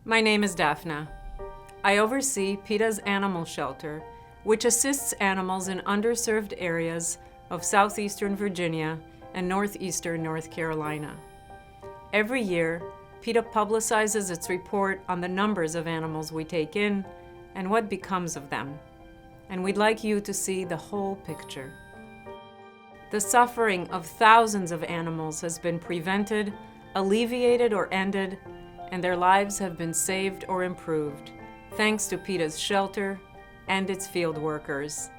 My name is Daphna. I oversee PETA'S animal shelter, which assists animals in underserved areas of southeastern Virginia and northeastern North Carolina. Every year, PETA publicizes its report on the numbers of animals we take in and what becomes of them. And we'd like you to see the whole picture. The suffering of thousands of animals has been prevented, alleviated, or ended, and their lives have been saved or improved, thanks to PETA'S shelter and its field workers.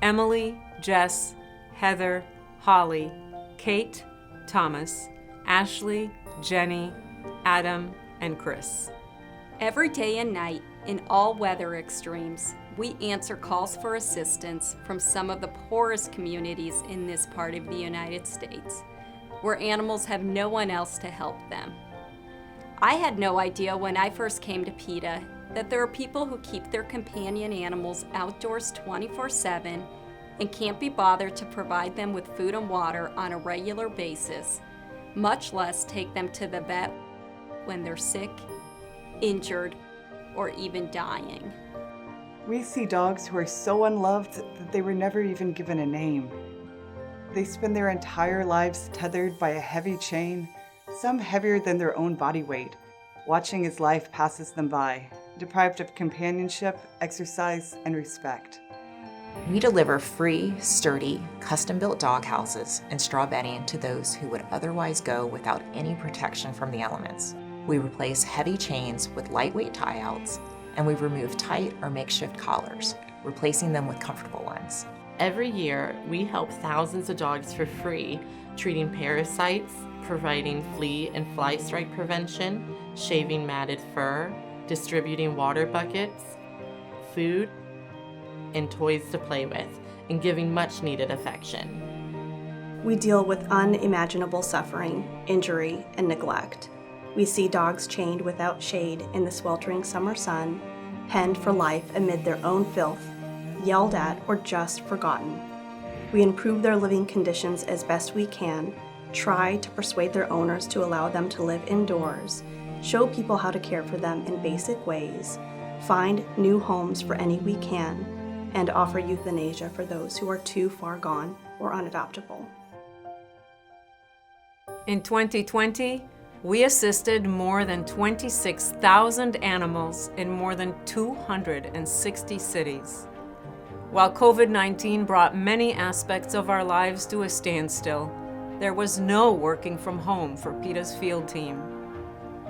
Emily, Jess, Heather, Holly, Kate, Thomas, Ashley, Jenny, Adam, and Chris. Every day and night, in all weather extremes, we answer calls for assistance from some of the poorest communities in this part of the United States, where animals have no one else to help them. I had no idea when I first came to PETA that there are people who keep their companion animals outdoors 24/7 and can't be bothered to provide them with food and water on a regular basis, much less take them to the vet when they're sick, injured, or even dying. We see dogs who are so unloved that they were never even given a name. They spend their entire lives tethered by a heavy chain, some heavier than their own body weight, watching as life passes them by, deprived of companionship, exercise, and respect. We deliver free, sturdy, custom-built dog houses and straw bedding to those who would otherwise go without any protection from the elements. We replace heavy chains with lightweight tie-outs, and we remove tight or makeshift collars, replacing them with comfortable ones. Every year, we help thousands of dogs for free, treating parasites, providing flea and fly strike prevention, shaving matted fur, distributing water buckets, food, and toys to play with, and giving much needed affection. We deal with unimaginable suffering, injury, and neglect. We see dogs chained without shade in the sweltering summer sun, penned for life amid their own filth, yelled at or just forgotten. We improve their living conditions as best we can, try to persuade their owners to allow them to live indoors, show people how to care for them in basic ways, find new homes for any we can, and offer euthanasia for those who are too far gone or unadoptable. In 2020, we assisted more than 26,000 animals in more than 260 cities. While COVID-19 brought many aspects of our lives to a standstill, there was no working from home for PETA'S field team.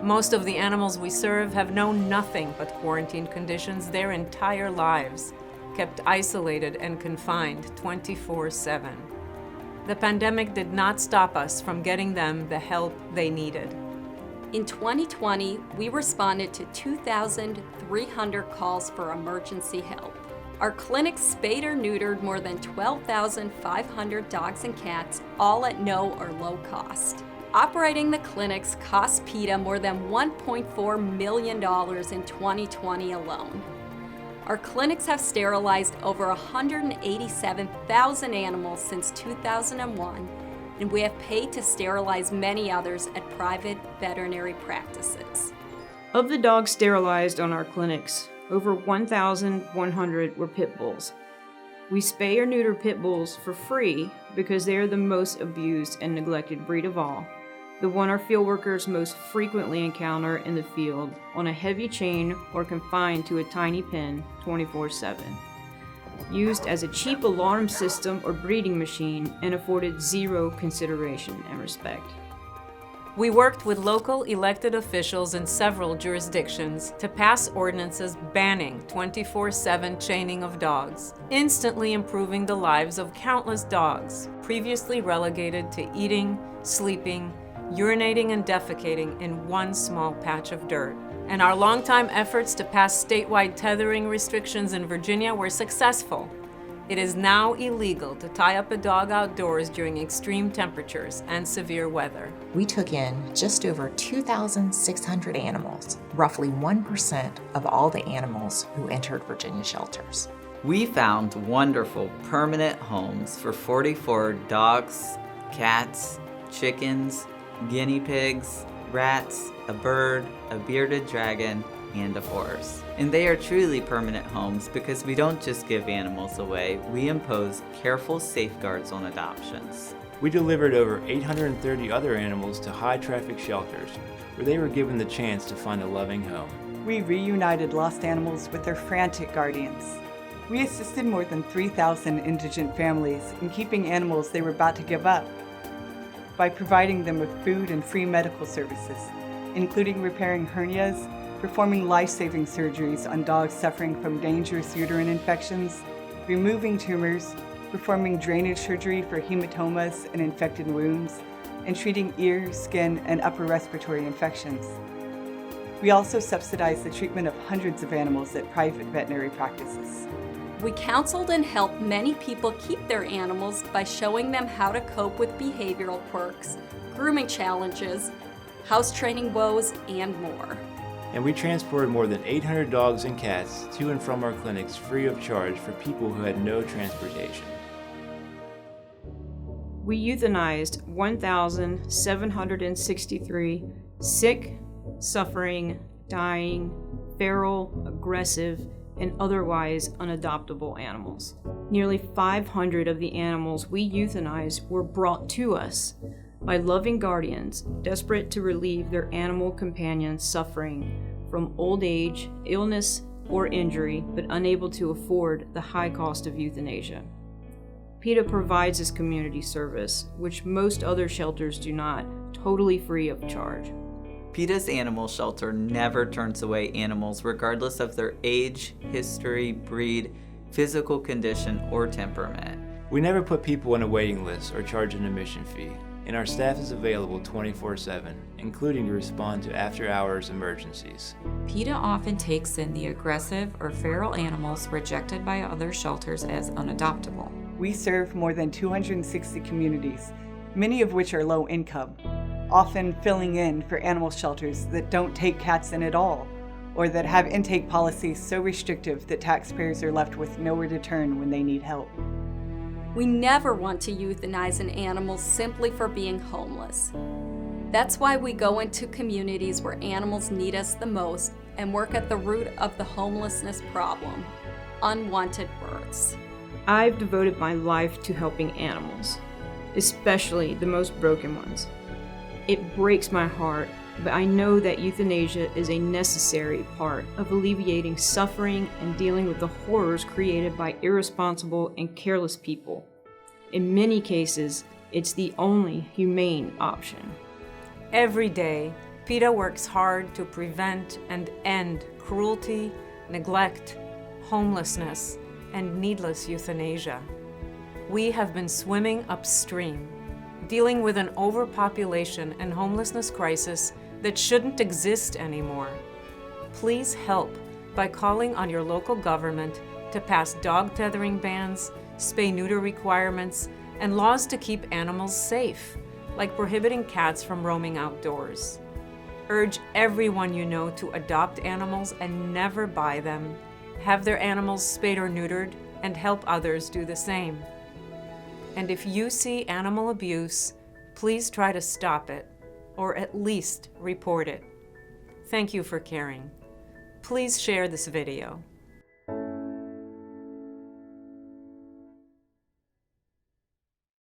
Most of the animals we serve have known nothing but quarantine conditions their entire lives, kept isolated and confined 24/7. The pandemic did not stop us from getting them the help they needed. In 2020, we responded to 2,300 calls for emergency help. Our clinic spayed or neutered more than 12,500 dogs and cats, all at no or low cost. Operating the clinics cost PETA more than $1.4 million in 2020 alone. Our clinics have sterilized over 187,000 animals since 2001, and we have paid to sterilize many others at private veterinary practices. Of the dogs sterilized on our clinics, over 1,100 were pit bulls. We spay or neuter pit bulls for free because they are the most abused and neglected breed of all, the one our field workers most frequently encounter in the field on a heavy chain or confined to a tiny pen 24/7. Used as a cheap alarm system or breeding machine and afforded zero consideration and respect. We worked with local elected officials in several jurisdictions to pass ordinances banning 24/7 chaining of dogs, instantly improving the lives of countless dogs previously relegated to eating, sleeping, urinating, and defecating in one small patch of dirt. And our longtime efforts to pass statewide tethering restrictions in Virginia were successful. It is now illegal to tie up a dog outdoors during extreme temperatures and severe weather. We took in just over 2,600 animals, roughly 1% of all the animals who entered Virginia shelters. We found wonderful permanent homes for 44 dogs, cats, chickens, guinea pigs, rats, a bird, a bearded dragon, and a horse. And they are truly permanent homes because we don't just give animals away, we impose careful safeguards on adoptions. We delivered over 830 other animals to high-traffic shelters, where they were given the chance to find a loving home. We reunited lost animals with their frantic guardians. We assisted more than 3,000 indigent families in keeping animals they were about to give up by providing them with food and free medical services, including repairing hernias, performing life-saving surgeries on dogs suffering from dangerous uterine infections, removing tumors, performing drainage surgery for hematomas and infected wounds, and treating ear, skin, and upper respiratory infections. We also subsidize the treatment of hundreds of animals at private veterinary practices. We counseled and helped many people keep their animals by showing them how to cope with behavioral quirks, grooming challenges, house training woes, and more. And we transported more than 800 dogs and cats to and from our clinics free of charge for people who had no transportation. We euthanized 1,763 sick, suffering, dying, feral, aggressive, and otherwise unadoptable animals. Nearly 500 of the animals we euthanized were brought to us by loving guardians desperate to relieve their animal companions suffering from old age, illness, or injury, but unable to afford the high cost of euthanasia. PETA provides this community service, which most other shelters do not, totally free of charge. PETA'S animal shelter never turns away animals regardless of their age, history, breed, physical condition, or temperament. We never put people on a waiting list or charge an admission fee, and our staff is available 24/7, including to respond to after-hours emergencies. PETA often takes in the aggressive or feral animals rejected by other shelters as unadoptable. We serve more than 260 communities, many of which are low income, often filling in for animal shelters that don't take cats in at all, or that have intake policies so restrictive that taxpayers are left with nowhere to turn when they need help. We never want to euthanize an animal simply for being homeless. That's why we go into communities where animals need us the most and work at the root of the homelessness problem, unwanted births. I've devoted my life to helping animals, especially the most broken ones. It breaks my heart, but I know that euthanasia is a necessary part of alleviating suffering and dealing with the horrors created by irresponsible and careless people. In many cases, it's the only humane option. Every day, PETA works hard to prevent and end cruelty, neglect, homelessness, and needless euthanasia. We have been swimming upstream, dealing with an overpopulation and homelessness crisis that shouldn't exist anymore. Please help by calling on your local government to pass dog tethering bans, spay-neuter requirements, and laws to keep animals safe, like prohibiting cats from roaming outdoors. Urge everyone you know to adopt animals and never buy them, have their animals spayed or neutered, and help others do the same. And if you see animal abuse, please try to stop it, or at least report it. Thank you for caring. Please share this video.